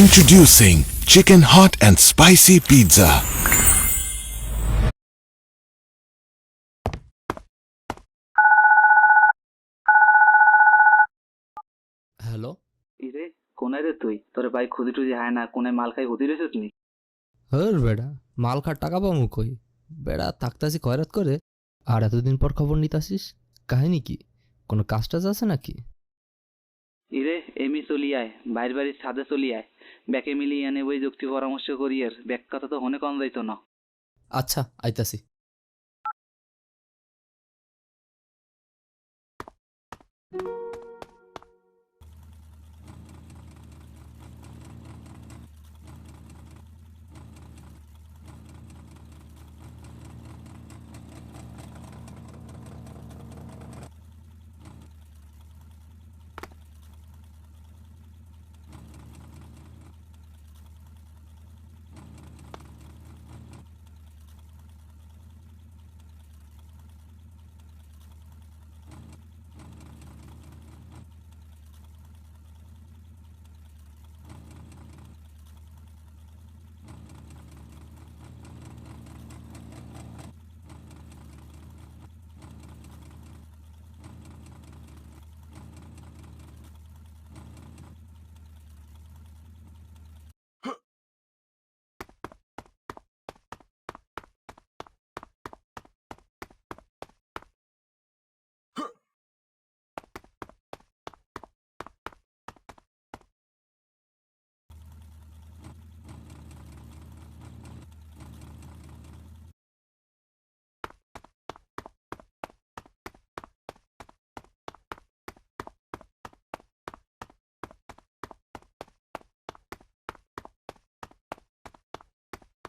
Introducing Chicken Hot and Spicy Pizza. Hello. ইরে কোনায় রে তুই? তোরে ভাই খুদি টুদি হায় না, কোনায় মাল খাই হুদি রেছিস নি? হর বেড়া, মাল খার টাকা পামু কই? বেড়া থাকতাছি খয়রাত করে, আর এতদিন পর খবর নিতাছিস? কাহিনী কি? কোনো কাজ টাজ আছে নাকি? ইরে এমি চলি আয়, বাইর বাড়ির ছাদে চলি আয়, ব্যাকে মিলি এনে বই যুক্তি পরামর্শ করি আর ব্যাক কথা তো হনে কম যাইতো না। আচ্ছা, আইতাছি।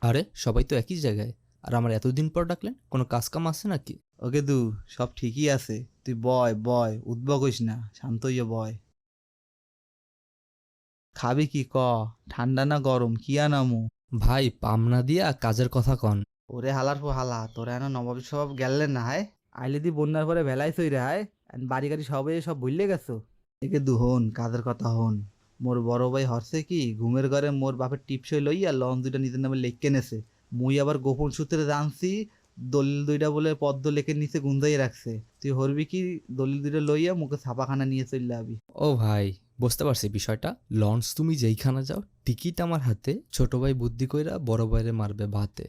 আরে সবাই তো একই জায়গায়, আর আমার এতদিন পর ডাকলেন? কোনো কাজ কাম আছে নাকি? ওকে দু, সব ঠিকই আছে। তুই বয় বয়, উদ্ভব হইস না, শান্ত হইয়া বয়। খাবি কি ক? ঠান্ডা না গরম কি আনামু? ভাই পামনা দিয়া কাজের কথা কন। ওরে হালার পো হালা, তোরা এনো নবাব সব গেলেন না হায়। আইলে দি বন্যার পরে ভেলাই সই রে হায়। বাড়ি গাড়ি সব ভুললে গেছো। একে দু হন, কাজের কথা হন। মোর বড় ভাই হরছে কি ঘুমের ঘরে মোর বাপের টিপসই লইয়া লন দুইটা নিজের নামে লেখকে নেছে। মুই আবার গোপন সূত্রে জানছি দলিল দুইটা বলে পদ্ম লেখের নিচে গুন্দাই রাখছে। তুই হরবি কি দলিল দুইটা লইয়া মুখে ছাপাখানা নিয়ে চললে আবি। ও ভাই, বুঝতে পারছি বিষয়টা। লঞ্চ তুমি যেইখানে যাও, টিকিট আমার হাতে, ছোট ভাই বুদ্ধি কইরা বড় ভাইরে মারবে ভাতে।